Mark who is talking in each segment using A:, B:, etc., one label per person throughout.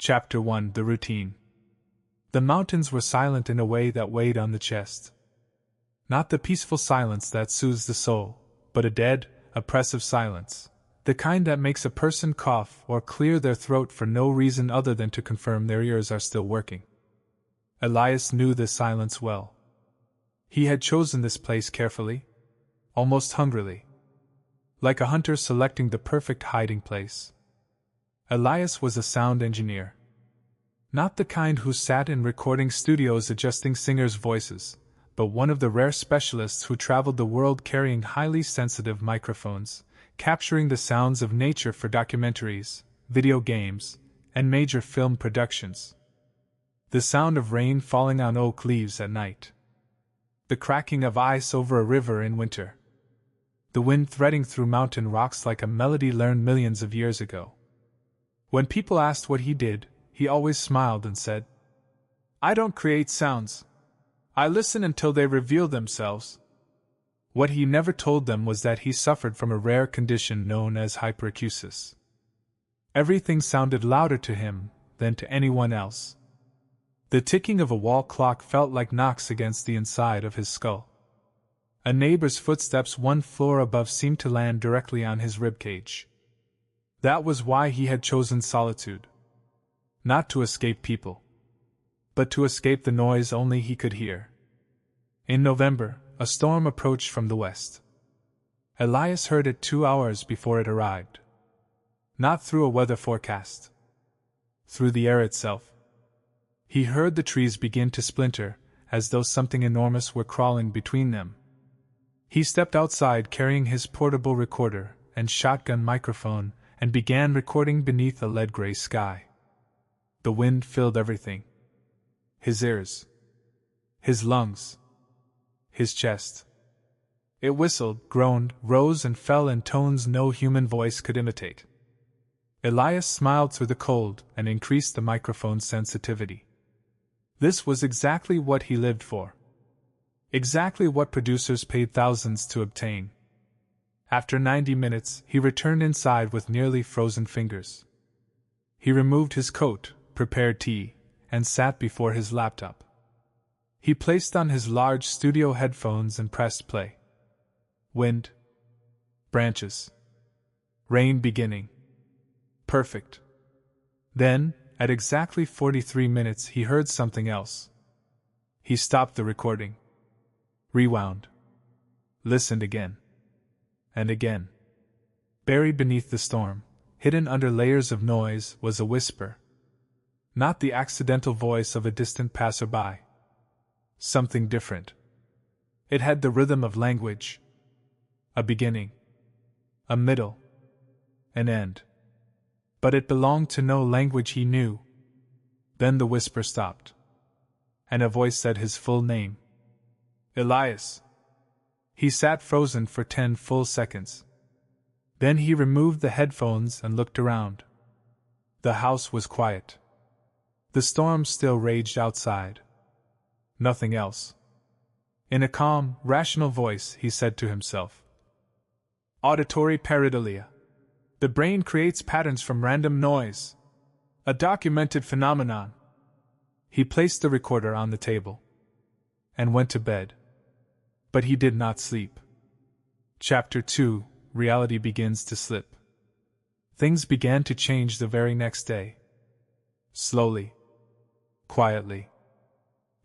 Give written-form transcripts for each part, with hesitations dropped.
A: Chapter 1: The Routine. The mountains were silent in a way that weighed on the chest. Not the peaceful silence that soothes the soul, but a dead, oppressive silence, the kind that makes a person cough or clear their throat for no reason other than to confirm their ears are still working. Elias knew this silence well. He had chosen this place carefully, almost hungrily, like a hunter selecting the perfect hiding place. Elias was a sound engineer. Not the kind who sat in recording studios adjusting singers' voices, but one of the rare specialists who traveled the world carrying highly sensitive microphones, capturing the sounds of nature for documentaries, video games, and major film productions. The sound of rain falling on oak leaves at night. The cracking of ice over a river in winter. The wind threading through mountain rocks like a melody learned millions of years ago. When people asked what he did, he always smiled and said, "I don't create sounds. I listen until they reveal themselves." What he never told them was that he suffered from a rare condition known as hyperacusis. Everything sounded louder to him than to anyone else. The ticking of a wall clock felt like knocks against the inside of his skull. A neighbor's footsteps 1 floor above seemed to land directly on his ribcage. That was why he had chosen solitude. Not to escape people, but to escape the noise only he could hear. In November, a storm approached from the west. Elias heard it 2 hours before it arrived. Not through a weather forecast. Through the air itself. He heard the trees begin to splinter, as though something enormous were crawling between them. He stepped outside carrying his portable recorder and shotgun microphone and began recording beneath a lead-gray sky. The wind filled everything. His ears. His lungs. His chest. It whistled, groaned, rose and fell in tones no human voice could imitate. Elias smiled through the cold and increased the microphone's sensitivity. This was exactly what he lived for. Exactly what producers paid thousands to obtain. After 90 minutes, he returned inside with nearly frozen fingers. He removed his coat, prepared tea, and sat before his laptop. He placed on his large studio headphones and pressed play. Wind. Branches. Rain beginning. Perfect. Then, at exactly 43 minutes, he heard something else. He stopped the recording. Rewound. Listened again. And again. Buried beneath the storm, hidden under layers of noise, was a whisper. Not the accidental voice of a distant passerby. Something different. It had the rhythm of language. A beginning. A middle. An end. But it belonged to no language he knew. Then the whisper stopped. And a voice said his full name. Elias. He sat frozen for 10 full seconds. Then he removed the headphones and looked around. The house was quiet. The storm still raged outside. Nothing else. In a calm, rational voice, he said to himself, "Auditory pareidolia. The brain creates patterns from random noise. A documented phenomenon." He placed the recorder on the table and went to bed. But he did not sleep. Chapter 2: Reality begins to slip. Things began to change the very next day. Slowly. Quietly.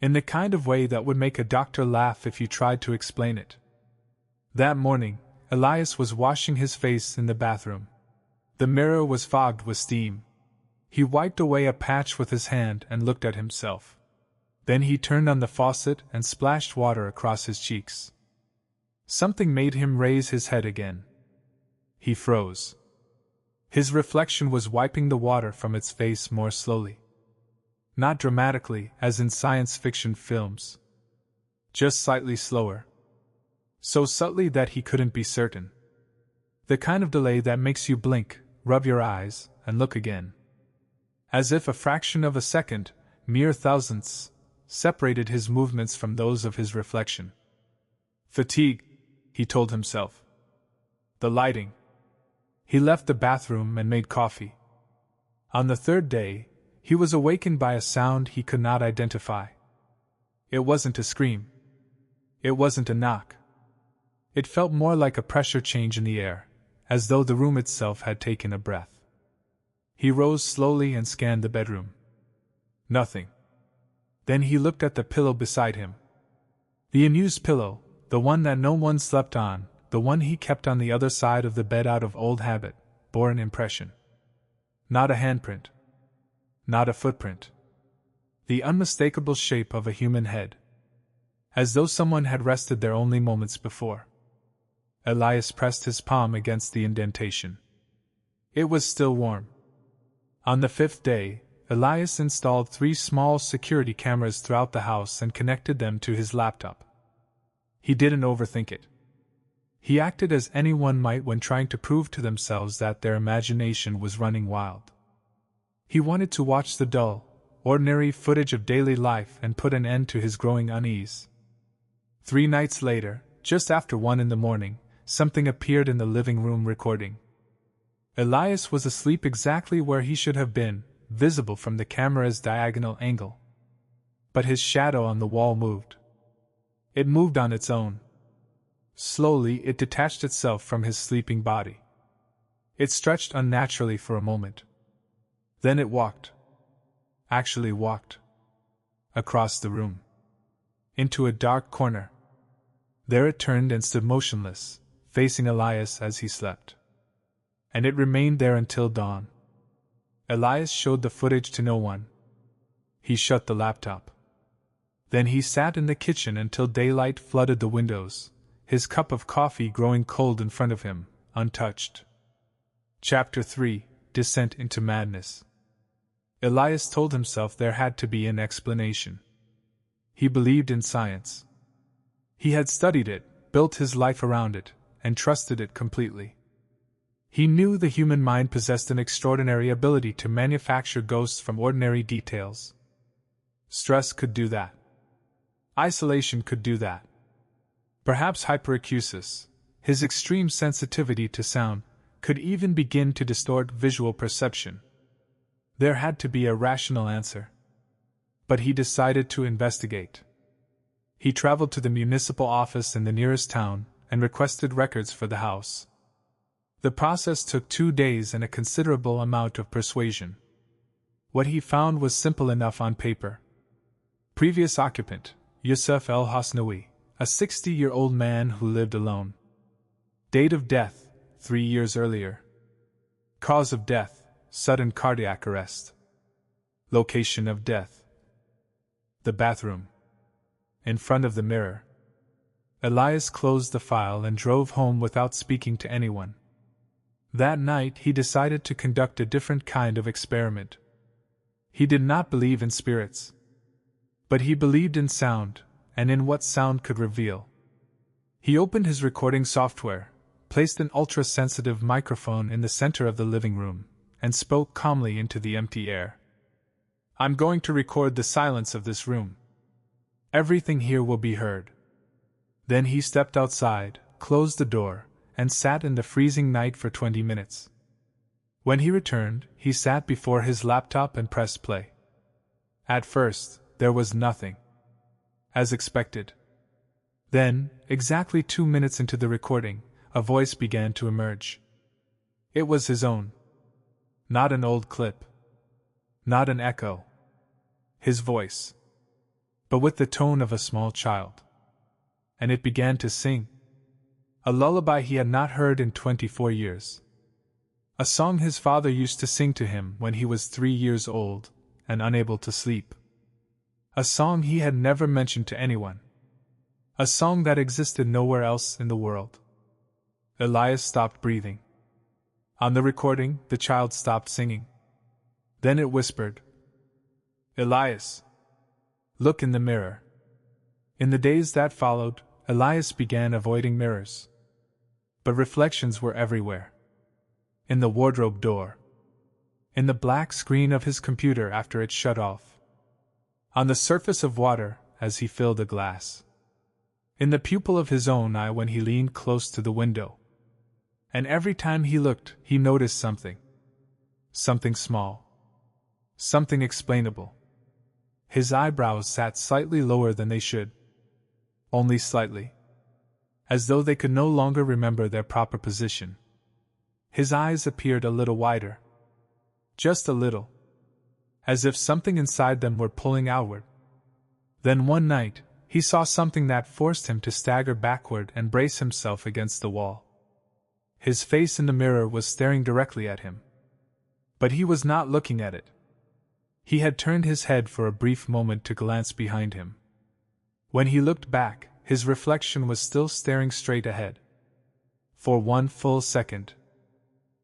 A: In the kind of way that would make a doctor laugh if you tried to explain it. That morning, Elias was washing his face in the bathroom. The mirror was fogged with steam. He wiped away a patch with his hand and looked at himself. Then he turned on the faucet and splashed water across his cheeks. Something made him raise his head again. He froze. His reflection was wiping the water from its face more slowly. Not dramatically, as in science fiction films. Just slightly slower. So subtly that he couldn't be certain. The kind of delay that makes you blink, rub your eyes, and look again. As if a fraction of a second, mere thousandths, separated his movements from those of his reflection. Fatigue, he told himself. The lighting. He left the bathroom and made coffee. On the third day, He was awakened by a sound he could not identify. It wasn't a scream. It wasn't a knock. It felt more like a pressure change in the air, as though the room itself had taken a breath. He rose slowly and scanned the bedroom. Nothing. Then he looked at the pillow beside him. The unused pillow, the one that no one slept on, the one he kept on the other side of the bed out of old habit, bore an impression. Not a handprint. Not a footprint. The unmistakable shape of a human head. As though someone had rested there only moments before. Elias pressed his palm against the indentation. It was still warm. On the 5th day, Elias installed 3 small security cameras throughout the house and connected them to his laptop. He didn't overthink it. He acted as anyone might when trying to prove to themselves that their imagination was running wild. He wanted to watch the dull, ordinary footage of daily life and put an end to his growing unease. 3 nights later, just after 1 in the morning, something appeared in the living room recording. Elias was asleep exactly where he should have been, visible from the camera's diagonal angle. But his shadow on the wall moved. It moved on its own. Slowly it detached itself from his sleeping body. It stretched unnaturally for a moment. Then it walked. Actually walked. Across the room. Into a dark corner. There it turned and stood motionless, facing Elias as he slept. And it remained there until dawn. Elias showed the footage to no one. He shut the laptop. Then he sat in the kitchen until daylight flooded the windows, his cup of coffee growing cold in front of him, untouched. Chapter 3: Descent into Madness. Elias told himself there had to be an explanation. He believed in science. He had studied it, built his life around it, and trusted it completely. He knew the human mind possessed an extraordinary ability to manufacture ghosts from ordinary details. Stress could do that. Isolation could do that. Perhaps hyperacusis, his extreme sensitivity to sound, could even begin to distort visual perception. There had to be a rational answer. But he decided to investigate. He traveled to the municipal office in the nearest town and requested records for the house. The process took 2 days and a considerable amount of persuasion. What he found was simple enough on paper. Previous occupant, Yusuf el-Hasnawi, a 60-year-old man who lived alone. Date of death, 3 years earlier. Cause of death, sudden cardiac arrest. Location of death. The bathroom. In front of the mirror. Elias closed the file and drove home without speaking to anyone. That night he decided to conduct a different kind of experiment. He did not believe in spirits. But he believed in sound, and in what sound could reveal. He opened his recording software, placed an ultra-sensitive microphone in the center of the living room, and spoke calmly into the empty air. "I'm going to record the silence of this room. Everything here will be heard." Then he stepped outside, closed the door, and sat in the freezing night for 20 minutes. When he returned, he sat before his laptop and pressed play. At first, there was nothing. As expected. Then, exactly 2 minutes into the recording, a voice began to emerge. It was his own. Not an old clip. Not an echo. His voice. But with the tone of a small child. And it began to sing. A lullaby he had not heard in 24 years. A song his father used to sing to him when he was 3 years old and unable to sleep. A song he had never mentioned to anyone. A song that existed nowhere else in the world. Elias stopped breathing. On the recording, the child stopped singing. Then it whispered, "Elias, look in the mirror." In the days that followed, Elias began avoiding mirrors. But reflections were everywhere. In the wardrobe door. In the black screen of his computer after it shut off. On the surface of water as he filled a glass. In the pupil of his own eye when he leaned close to the window. And every time he looked, he noticed something. Something small. Something explainable. His eyebrows sat slightly lower than they should. Only slightly. As though they could no longer remember their proper position. His eyes appeared a little wider. Just a little. As if something inside them were pulling outward. Then one night, he saw something that forced him to stagger backward and brace himself against the wall. His face in the mirror was staring directly at him. But he was not looking at it. He had turned his head for a brief moment to glance behind him. When he looked back, his reflection was still staring straight ahead. For one full second.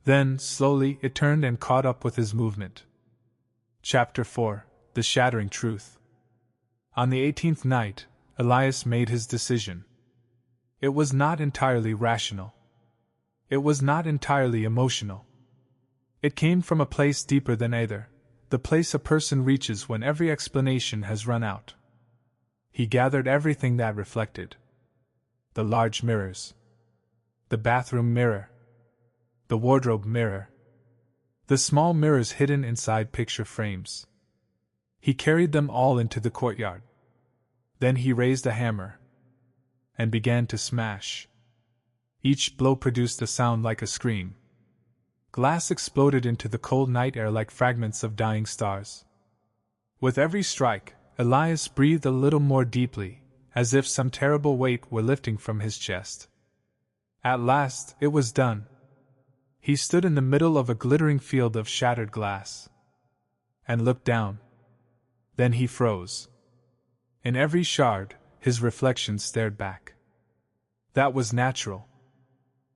A: Then, slowly, it turned and caught up with his movement. Chapter 4: The Shattering Truth. On the 18th night, Elias made his decision. It was not entirely rational. It was not entirely emotional. It came from a place deeper than either, the place a person reaches when every explanation has run out. He gathered everything that reflected. The large mirrors. The bathroom mirror. The wardrobe mirror. The small mirrors hidden inside picture frames. He carried them all into the courtyard. Then he raised a hammer and began to smash. Each blow produced a sound like a scream. Glass exploded into the cold night air like fragments of dying stars. With every strike, Elias breathed a little more deeply, as if some terrible weight were lifting from his chest. At last, it was done. He stood in the middle of a glittering field of shattered glass and looked down. Then he froze. In every shard, his reflection stared back. That was natural.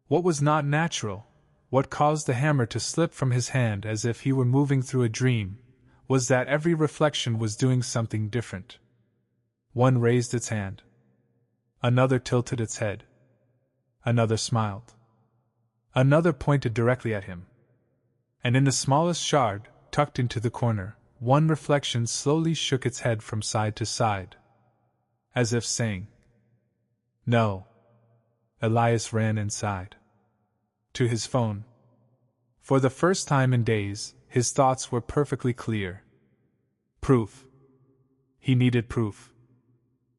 A: What was not natural, what caused the hammer to slip from his hand as if he were moving through a dream, was that every reflection was doing something different. One raised its hand. Another tilted its head. Another smiled. Another pointed directly at him. And in the smallest shard, tucked into the corner, one reflection slowly shook its head from side to side, as if saying, "No." Elias ran inside. To his phone. For the first time in days, his thoughts were perfectly clear. Proof. He needed proof.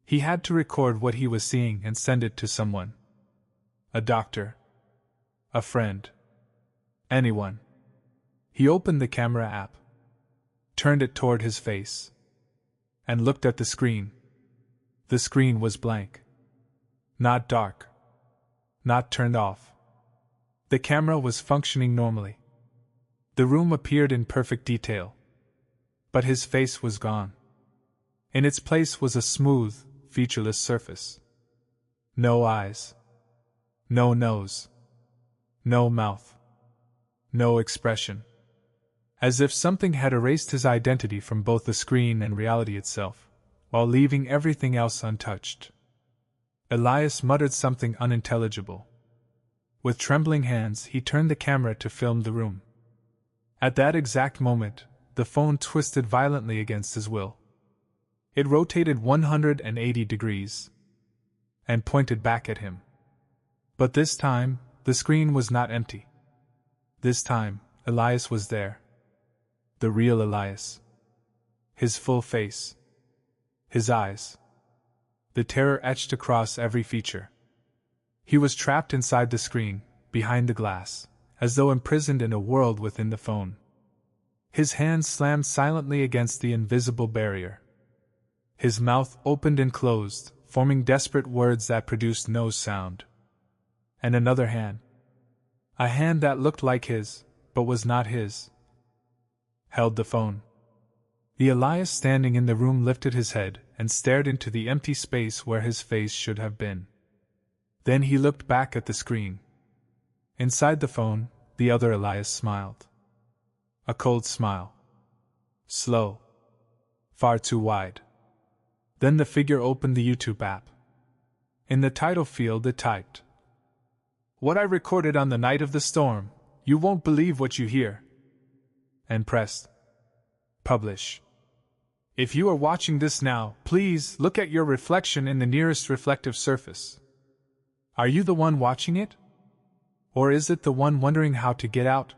A: He had to record what he was seeing and send it to someone. A doctor. A friend. Anyone. He opened the camera app, turned it toward his face, and looked at the screen. The screen was blank. Not dark. Not turned off. The camera was functioning normally. The room appeared in perfect detail. But his face was gone. In its place was a smooth, featureless surface. No eyes. No nose. No mouth. No expression. As if something had erased his identity from both the screen and reality itself, while leaving everything else untouched. Elias muttered something unintelligible. With trembling hands, he turned the camera to film the room. At that exact moment, the phone twisted violently against his will. It rotated 180 degrees and pointed back at him. But this time, the screen was not empty. This time, Elias was there. The real Elias. His full face. His eyes. The terror etched across every feature. He was trapped inside the screen, behind the glass, as though imprisoned in a world within the phone. His hands slammed silently against the invisible barrier. His mouth opened and closed, forming desperate words that produced no sound. And another hand. A hand that looked like his, but was not his, held the phone. The Elias standing in the room lifted his head and stared into the empty space where his face should have been. Then he looked back at the screen. Inside the phone, the other Elias smiled. A cold smile. Slow. Far too wide. Then the figure opened the YouTube app. In the title field it typed, "What I recorded on the night of the storm, you won't believe what you hear," and pressed Publish. If you are watching this now, please look at your reflection in the nearest reflective surface. Are you the one watching it? Or is it the one wondering how to get out?